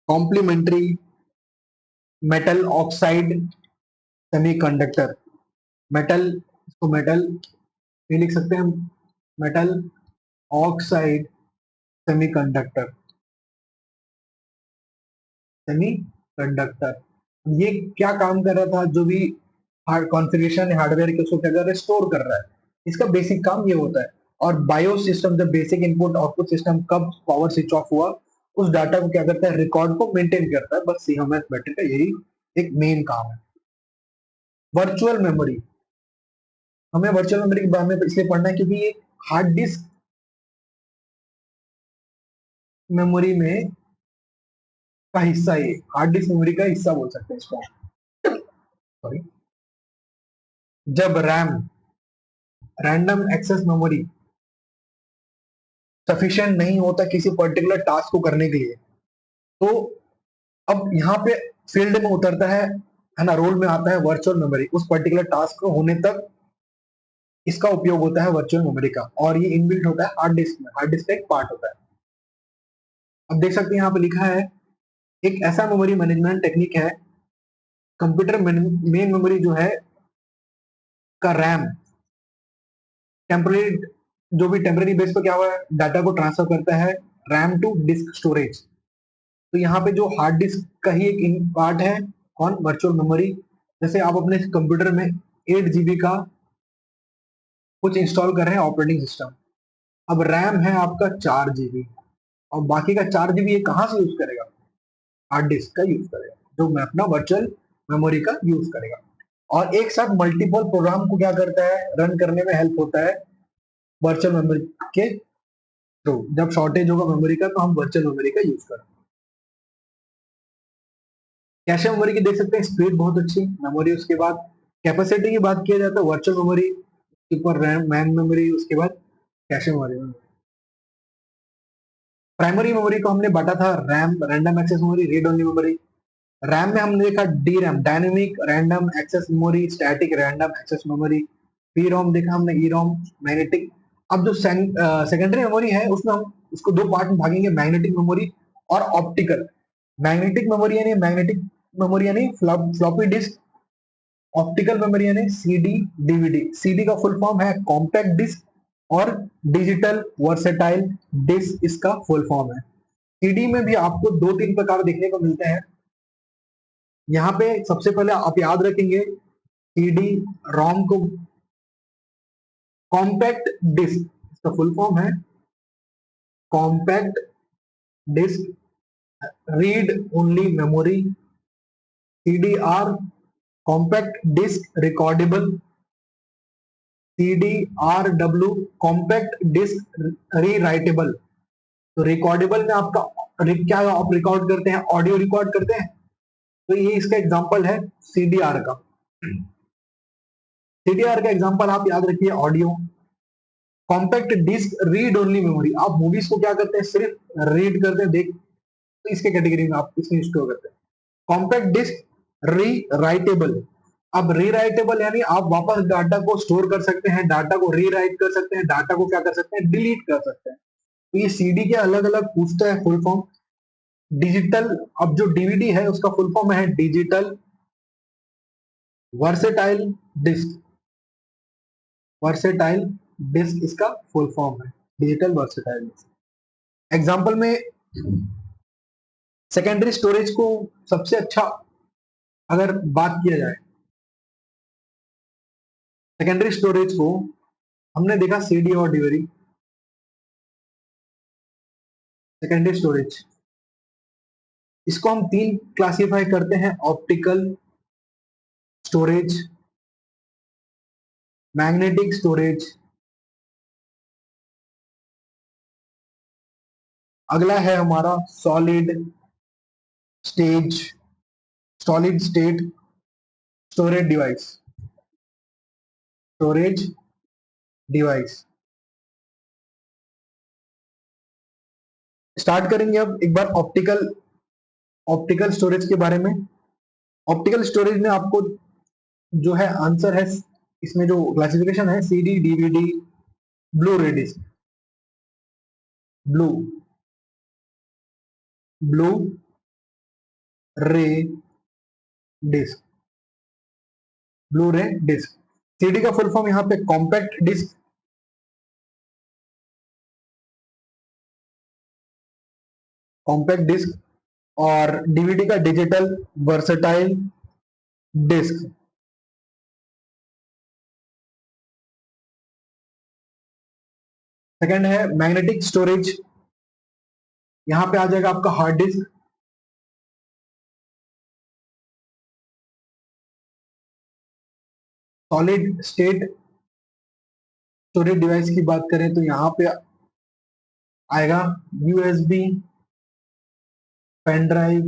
complementary metal oxide semiconductor. Metal, इसको मेटल ये लिख सकते हैं, मेटल ऑक्साइड सेमीकंडक्टर। सेमीकंडक्टर ये क्या काम कर रहा था? जो भी हार्ड कॉन्फ़िगरेशन हार्डवेयर के, उसको क्या कर रहा है? स्टोर कर रहा है। इसका बेसिक काम ये होता है। और बायोस सिस्टम, जब बेसिक इनपुट आउटपुट सिस्टम कब पावर स्विच ऑफ हुआ, उस डाटा को क्या करता है? रिकॉर्ड को मेंटेन करता है। बस CMOS बैटरी का यही एक मेन काम है। वर्चुअल मेमोरी, हमें वर्चुअल मेमोरी के बारे में इसलिए पढ़ना है क्योंकि ये हार्ड डिस्क मेमोरी में का हिस्सा, ये हार्ड डिस्क मेमोरी का हिस्सा बोल सकते हैं इसको। सॉरी, जब RAM, random access memory sufficient नहीं होता किसी पर्टिकुलर टास्क को करने के लिए, तो अब यहाँ पे फील्ड में उतरता है है ना, रोल में आता है वर्चुअल मेमोरी। उस पर्टिकुलर टास्क को होने तक इसका उपयोग होता है वर्चुअल मेमोरी का, और ये इनबिल्ट होता है हार्ड डिस्क में, हार्ड डिस्क का एक पार्ट होता है। अब देख सकते हैं यहाँ पे लिखा है, एक ऐसा मेमोरी मैनेजमेंट टेक्निक है, कंप्यूटर मेन मेमोरी जो है का रैम टेम्पररी, जो भी टेम्पररी बेस पर क्या हुआ है, डाटा को ट्रांसफर करता है रैम टू डिस्क स्टोरेज। तो यहाँ पे जो हार्ड डिस्क का ही एक पार्ट है, कौन, वर्चुअल मेमोरी। जैसे आप अपने कंप्यूटर में 8 GB का कुछ इंस्टॉल कर रहे हैं ऑपरेटिंग सिस्टम, अब रैम है आपका 4 GB, और बाकी का 4 GB ये कहाँ से यूज करेगा, हार्ड डिस्क का यूज करेगा, जो मैं अपना वर्चुअल मेमोरी का यूज करेगा। और एक साथ मल्टीपल प्रोग्राम को क्या करता है, रन करने में हेल्प होता है वर्चुअल मेमोरी के थ्रू। जब शॉर्टेज होगा मेमोरी का तो हम वर्चुअल मेमोरी का यूज करते हैं। कैशे मेमोरी की देख सकते हैं, स्पीड बहुत अच्छी मेमोरी। उसके बाद कैपेसिटी की बात किया जाए तो वर्चुअल मेमोरी के ऊपर रैम मैन मेमोरी, उसके बाद कैशे मेमोरी। प्राइमरी मेमोरी को हमने बांटा था RAM, random access memory, read only memory. RAM में हमने देखा D RAM, dynamic random access memory, static random access memory. P ROM देखा हमने, ई रोम, मैग्नेटिक। अब जो सेकेंडरी मेमोरी है उसमें हम उसको दो पार्ट में भागेंगे, मैग्नेटिक मेमोरी और ऑप्टिकल। मैग्नेटिक मेमोरी यानी फ्लॉपी डिस्क, ऑप्टिकल मेमोरी यानी सीडी डीवीडी। सीडी का फुल फॉर्म है कॉम्पैक्ट डिस्क, और डिजिटल वर्सेटाइल डिस्क इसका फुल फॉर्म है। सीडी में भी आपको दो तीन प्रकार देखने को मिलते हैं। यहाँ पे सबसे पहले आप याद रखेंगे, सीडी रोम को कॉम्पैक्ट डिस्क, इसका फुल फॉर्म है compact disk read only memory. CDR compact disk recordable. CDRW compact disk rewritable. तो रिकॉर्डेबल में आपका क्या आप रिकॉर्ड करते हैं, ऑडियो रिकॉर्ड करते हैं, तो ये इसका एग्जांपल है सीडीआर का। सीडीआर का एग्जांपल आप याद रखिए audio. Compact disk read only memory, आप मूवीज को क्या करते हैं, सिर्फ रीड करते हैं, देख, तो इसके कैटेगरी में आप इसमें स्टोर करते हैं। कॉम्पैक्ट डिस्क री राइटेबल, अब री राइटेबल यानी आप वापस डाटा को स्टोर कर सकते हैं, डाटा को री राइट कर सकते हैं, डाटा को क्या कर सकते हैं, डिलीट कर सकते हैं। तो ये सीडी के अलग अलग पूछता है फुल फॉर्म। डिजिटल, अब जो डीवीडी है उसका फुल फॉर्म है digital versatile disk. Versatile disk इसका फुल फॉर्म है, डिजिटल वर्सेटाइल डिस्क। एग्जांपल में सेकेंडरी स्टोरेज को सबसे अच्छा अगर बात किया जाए, सेकेंडरी स्टोरेज को हमने देखा सीडी और डीवीडी। सेकेंडरी स्टोरेज इसको हम तीन क्लासिफाई करते हैं, ऑप्टिकल स्टोरेज, मैग्नेटिक स्टोरेज, अगला है हमारा stage solid state storage device, storage device. Start करेंगे अब एक बार ऑप्टिकल ऑप्टिकल स्टोरेज के बारे में। ऑप्टिकल स्टोरेज में आपको जो है आंसर है, इसमें जो क्लासिफिकेशन है, CD DVD Blu ray disk, Blu Blu ray disk, Blu ray disk. CD का फुल फॉर्म यहाँ पे कॉम्पैक्ट डिस्क, कॉम्पैक्ट डिस्क, और डीवीडी का डिजिटल वर्सेटाइल डिस्क। सेकंड है मैग्नेटिक स्टोरेज, यहां पे आ जाएगा आपका hard disk. Solid state storage device की बात करें तो यहाँ पे आएगा USB, pen drive,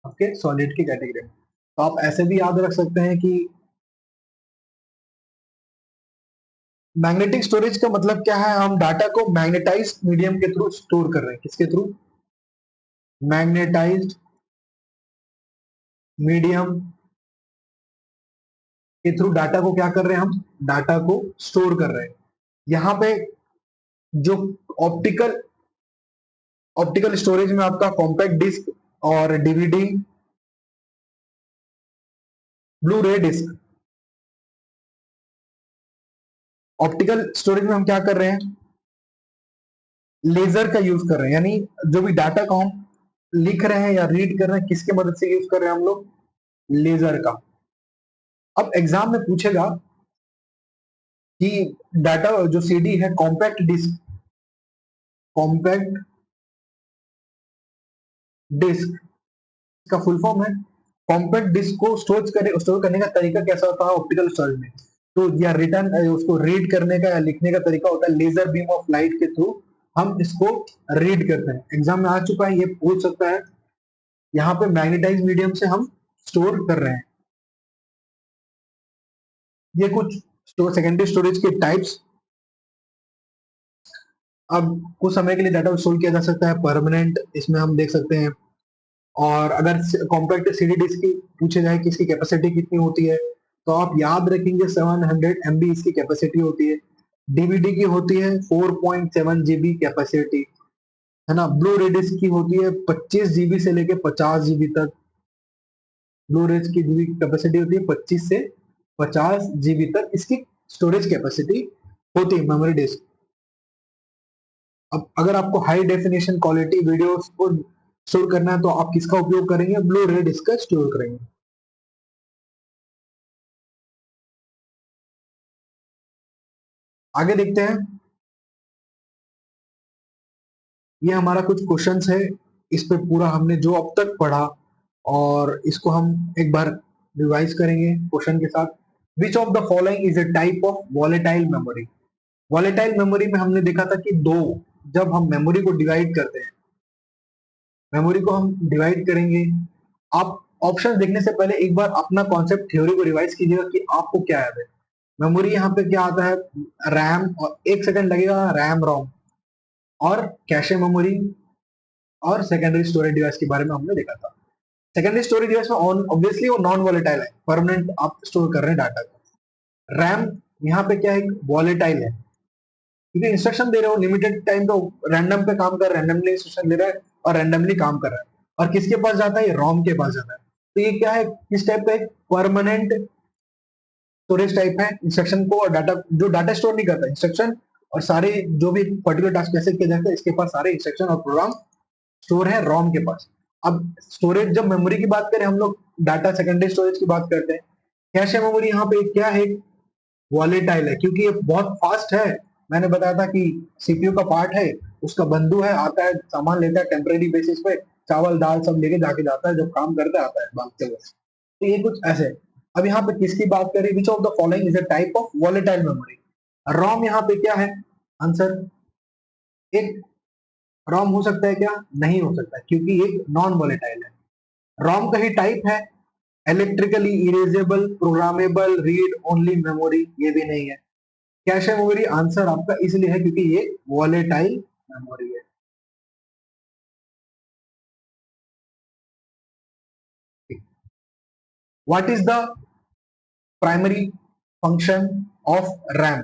okay, solid की कैटेगरी में। तो आप ऐसे भी याद रख सकते हैं कि मैग्नेटिक स्टोरेज का मतलब क्या है, हम डाटा को मैग्नेटाइज्ड मीडियम के थ्रू स्टोर कर रहे हैं। किसके थ्रू, मैग्नेटाइज्ड मीडियम के थ्रू डाटा को क्या कर रहे हैं, हम डाटा को स्टोर कर रहे हैं। यहाँ पे जो ऑप्टिकल ऑप्टिकल स्टोरेज में आपका कॉम्पैक्ट डिस्क और DVD, Blu ray disc. Optical storage में हम क्या कर रहे हैं, लेजर का यूज कर रहे हैं, यानी जो भी डाटा को हम लिख रहे हैं या रीड कर रहे हैं, किसके मदद से यूज कर रहे हैं हम लोग, लेजर का। अब एग्जाम में पूछेगा कि डाटा जो सीडी है, कॉम्पैक्ट डिस्क, कॉम्पैक्ट डिस्क का फुल फॉर्म है, कॉम्पैक्ट डिस्क को स्टोर करने का तरीका कैसा होता है ऑप्टिकल स्टोरेज में, तो या रिटर्न उसको रीड करने का या लिखने का तरीका होता है लेजर बीम ऑफ लाइट के थ्रू हम इसको रीड करते हैं। एग्जाम में आ चुका है, ये पूछ सकता है। यहाँ पे मैग्नेटाइज मीडियम से हम स्टोर कर रहे हैं। ये कुछ सेकेंडरी स्टोरेज के टाइप्स। अब कुछ समय के लिए डाटा स्टोर किया जा सकता है परमानेंट, इसमें हम देख सकते हैं। और अगर कॉम्पैक्ट सीडी डिस्क की पूछे जाए कि इसकी कैपेसिटी कितनी होती है, तो आप याद रखेंगे 700 MB इसकी कैपेसिटी होती है। डीवीडी की होती है 4.7 GB कैपेसिटी, है ना। ब्लू रे डिस्क की होती है 25 GB से लेके 50 GB तक। ब्लू रे की जीबी कैपेसिटी होती है 25 से 50 GB तक इसकी स्टोरेज कैपेसिटी होती है मेमोरी डिस्क। अब अगर आपको हाई डेफिनेशन क्वालिटी वीडियोस को स्टोर करना है तो आप किसका उपयोग करेंगे, ब्लू रे डिस्क का स्टोर करेंगे। आगे देखते हैं। ये हमारा कुछ क्वेश्चंस है, इस पे पूरा हमने जो अब तक पढ़ा और इसको हम एक बार रिवाइज करेंगे क्वेश्चन के साथ। विच of the following is a type of volatile memory. Volatile memory में हमने देखा था कि दो, जब हम मेमोरी को डिवाइड करते हैं, मेमोरी को हम डिवाइड करेंगे। आप ऑप्शन देखने से पहले एक बार अपना कॉन्सेप्ट थ्योरी को रिवाइज कीजिएगा कि आपको क्या याद है। मेमोरी यहाँ पे क्या आता है, रैम, और एक सेकंड लगेगा, रैम रोम और कैशे मेमोरी और सेकेंडरी स्टोरेज डिवाइस के बारे में हमने देखा था। सेकेंडरी स्टोरेज डिवाइस में ऑब्वियसली वो नॉन वॉलेटाइल है, परमानेंट आप स्टोर कर रहे हैं डाटा को। रैम यहाँ पे क्या है, वॉलेटाइल है, क्योंकि इंस्ट्रक्शन दे रहे हो लिमिटेड टाइम तो रैंडम पे काम कर रहा है, रैंडमली इंस्ट्रक्शन दे रहा है और रैंडमली काम कर रहा है। और किसके पास जाता है, रोम के पास जाता है। तो ये क्या है, किस टाइप का, एक परमानेंट स्टोरेज टाइप है। इंस्ट्रक्शन को और डाटा, जो डाटा स्टोर नहीं करता, इंस्ट्रक्शन और सारे जो भी पर्टिकुलर टास्क कैसे किया जाता है, इसके पास सारे इंस्ट्रक्शन और प्रोग्राम स्टोर है रोम के पास। अब स्टोरेज, जब मेमोरी की बात करें हम लोग, डाटा सेकेंडरी स्टोरेज की बात करते हैं। कैशे मेमोरी यहाँ पे क्या है, वॉलेटाइल है, क्योंकि ये बहुत फास्ट है। मैंने बताया था कि सीपीयू का पार्ट है, उसका बंधु है, आता है सामान लेता है टेम्परेरी बेसिस पे, चावल दाल सब लेके जाके जाता है, जब काम करते आता है भागते हुए। तो ये कुछ ऐसे। अब यहाँ पे किसकी बात करें, which of the following is a type of volatile memory. ROM यहाँ पे क्या है आंसर, एक रोम हो सकता है क्या, नहीं हो सकता, क्योंकि एक नॉन वॉलेटाइल है। रोम का ही टाइप है, electrically erasable programmable read only memory, ये भी नहीं है। कैशे मेमोरी आंसर आपका इसलिए है क्योंकि ये वॉलेटाइल मेमोरी है। What is the primary function of RAM.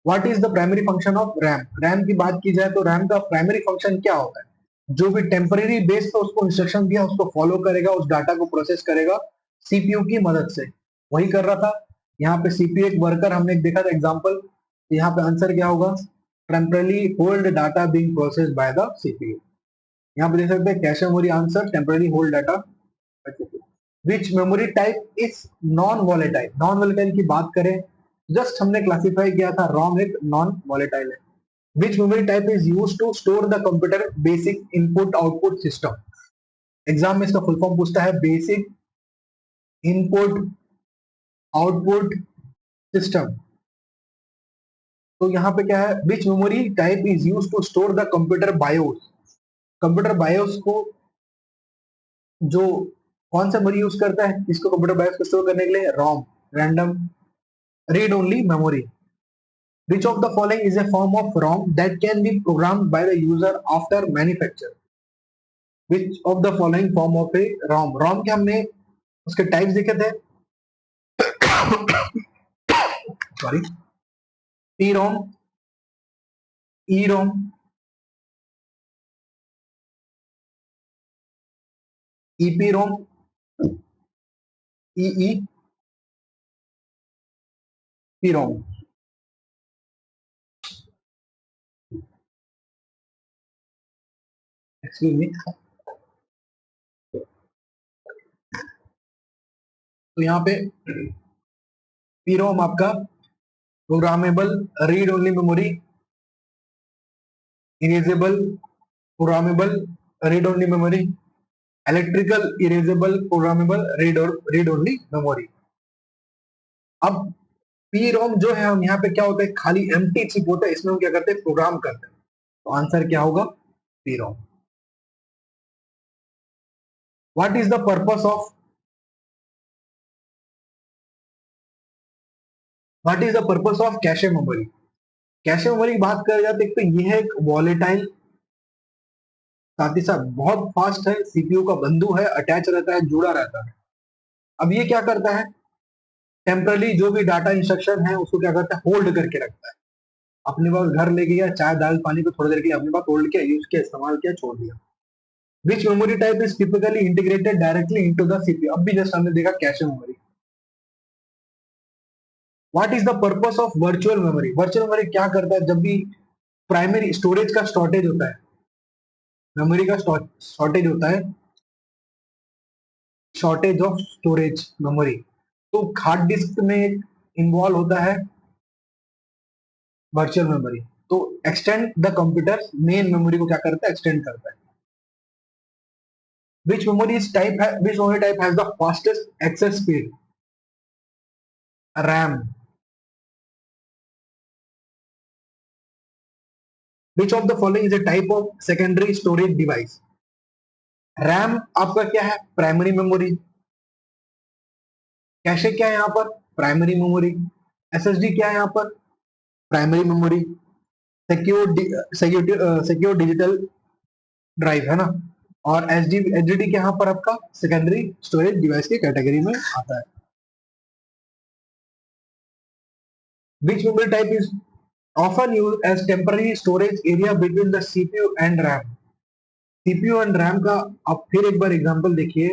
What is the primary function of RAM. RAM की बात की जाए तो रैम का प्राइमरी फंक्शन क्या होता है, जो भी टेम्परेरी बेस पे उसको इंस्ट्रक्शन दिया उसको फॉलो करेगा, उस डाटा को प्रोसेस करेगा सीपीयू की मदद से, वही कर रहा था। यहाँ पे सीपीयू एक वर्कर हमने देखा था एग्जांपल। यहाँ पे आंसर क्या होगा, temporarily hold data being processed by the CPU. यहाँ पे देख सकते हैं cache memory answer, temporary hold data. Which memory type is non volatile. Non volatile की बात करें, जस्ट हमने क्लासिफाई किया था, रॉम एक नॉन वॉलेटाइल है। Which memory type is use to store the computer basic input output system. Exam में इसका फुल फॉर्म पूछता है, बेसिक इनपुट आउटपुट सिस्टम। तो यहाँ पे क्या है, which memory type is use to store the computer BIOS. Computer BIOS को जो कौन सा मेमोरी यूज करता है इसको, कंप्यूटर बायोस को स्टोर करने के लिए, ROM, random read only memory. Which of the following is a form of ROM that can be programmed by the user after manufacture? Which of the following form of a ROM? ROM के हमने उसके types देखे थे, sorry, टी-रोम, ई-रोम, ईपी-रोम, ई-ई-पी-रोम। Excuse me. तो यहाँ पे पी-रोम आपका programmable read only memory, erasable programmable read only memory, electrical erasable programmable read only memory. अब पी रोम जो है, हम यहाँ पे क्या होता है, खाली एम्प्टी चिप होता है, इसमें हम क्या करते हैं, प्रोग्राम करते हैं। तो आंसर क्या होगा, P ROM. What is the purpose of cache memory? Cache memory की बात करें जाए तो यह एक वॉलेटाइल, साथ ही साथ बहुत फास्ट है, सीपीयू का बंधु है, अटैच रहता है, जुड़ा रहता है। अब ये क्या करता है, टेम्परली जो भी डाटा इंस्ट्रक्शन है उसको क्या करता है, होल्ड करके रखता है। अपने पास घर ले गया, चाय दाल पानी को थोड़ी देर के लिए अपने पास होल्ड किया, यूज किया, इस्तेमाल किया, छोड़ दिया। Which memory type is typically integrated directly into the CPU? अब भी जस्ट हमने देखा cache memory. What is the purpose of virtual memory? Virtual memory क्या करता है, जब भी प्राइमरी स्टोरेज का शॉर्टेज होता है, मेमोरी का शॉर्टेज होता है, शॉर्टेज ऑफ स्टोरेज मेमोरी, तो हार्ड डिस्क में इन्वॉल्व होता है वर्चुअल मेमोरी। तो extend the computer main memory को क्या करता है, एक्सटेंड करता है। Which memory type has the fastest access speed? RAM. Which of the following is a type of secondary storage device? RAM आपका क्या है, प्राइमरी मेमोरी। कैशे क्या है यहाँ पर, प्राइमरी मेमोरी। SSD क्या है यहाँ पर, primary memory. Secure digital drive है ना, और एचडीडी यहाँ पर आपका सेकेंडरी स्टोरेज डिवाइस की कैटेगरी में आता है। Which memory type is often used as temporary storage area between the CPU and RAM? CPU and RAM का आप फिर एक बार एग्जांपल देखिए,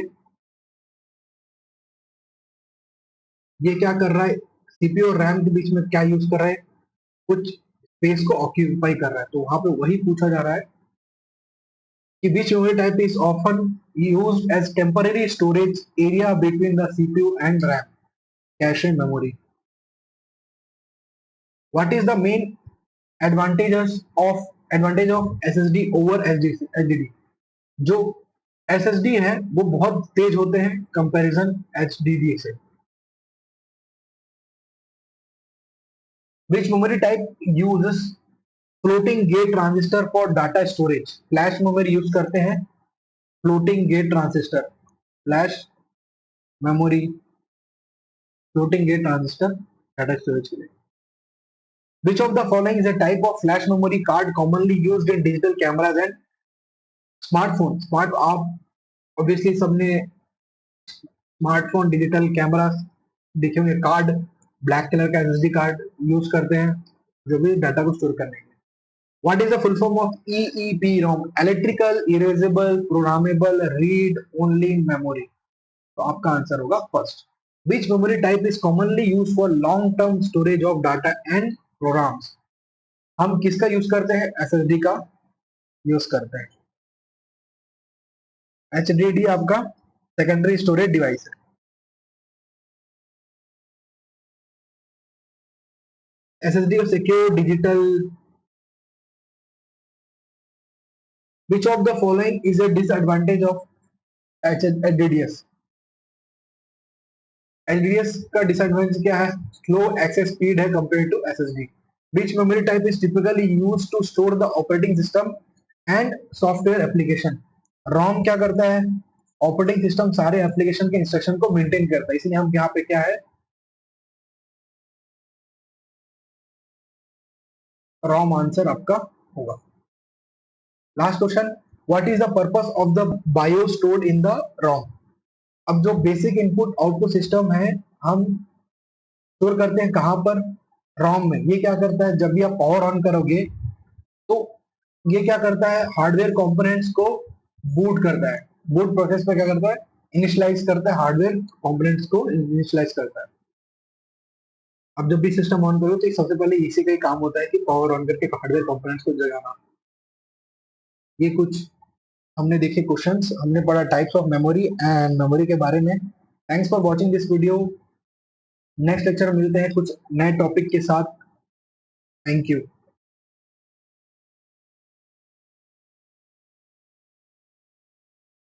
ये क्या कर रहा है, सीपीयू और रैम के बीच में क्या यूज कर रहा है, कुछ स्पेस को ऑक्यूपाई कर रहा है। तो वहां पे वही पूछा जा रहा है कि which memory type is often used as temporary storage area between the CPU and RAM? Cache memory. What is the main advantage of SSD over HDD? जो एसएसडी है वो बहुत तेज होते हैं कंपैरिजन एचडीडी से। Which memory type uses floating gate transistor for data storage? Flash memory use करते हैं floating gate transistor, flash memory, floating gate transistor data storage के लिए। Which of the following is a type of flash memory card commonly used in digital cameras and smartphones? Smart आप obviously सबने smartphone digital camera देखे होंगे, card black colour का SSD card use करते हैं जो भी डाटा को स्टोर करने के लिए। What is the full form of EEPROM? Electrical Erasable Programmable Read Only Memory. तो आपका आंसर होगा first. Which memory type is commonly used for long-term storage of data and programs? हम किसका यूज करते हैं, SSD का यूज करते हैं। HDD आपका सेकेंडरी स्टोरेज डिवाइस है। SSD और secure digital. Which of the following is a disadvantage of HDDS? LDS का डिसएडवांटेज क्या है, स्लो एक्सेस स्पीड है compare to SSD. Which memory type is typically used to store the operating system and software application? ROM क्या करता है, operating system सारे application के instruction को मेंटेन करता है, इसलिए हम यहाँ पे क्या है, ROM आंसर आपका होगा। Last question, what is the purpose of the bio stored in the ROM? अब जो बेसिक इनपुट आउटपुट सिस्टम है, हम स्टोर करते हैं कहाँ पर? रोम में। ये क्या करता है, जब भी आप पावर ऑन करोगे तो ये क्या करता है, हार्डवेयर कंपोनेंट्स को बूट करता है। बूट प्रोसेस में क्या करता है, इनिशियलाइज करता है, हार्डवेयर कंपोनेंट्स को इनिशियलाइज करता है। अब जब भी सिस्टम ऑन करो तो सबसे पहले इसी का ही काम होता है कि पावर ऑन करके हार्डवेयर कंपोनेंट्स को जगाना। ये कुछ हमने देखे क्वेश्चंस, हमने पढ़ा types of memory and memory के बारे में। Thanks for watching this video. Next lecture में मिलते हैं कुछ नए टॉपिक के साथ। Thank you.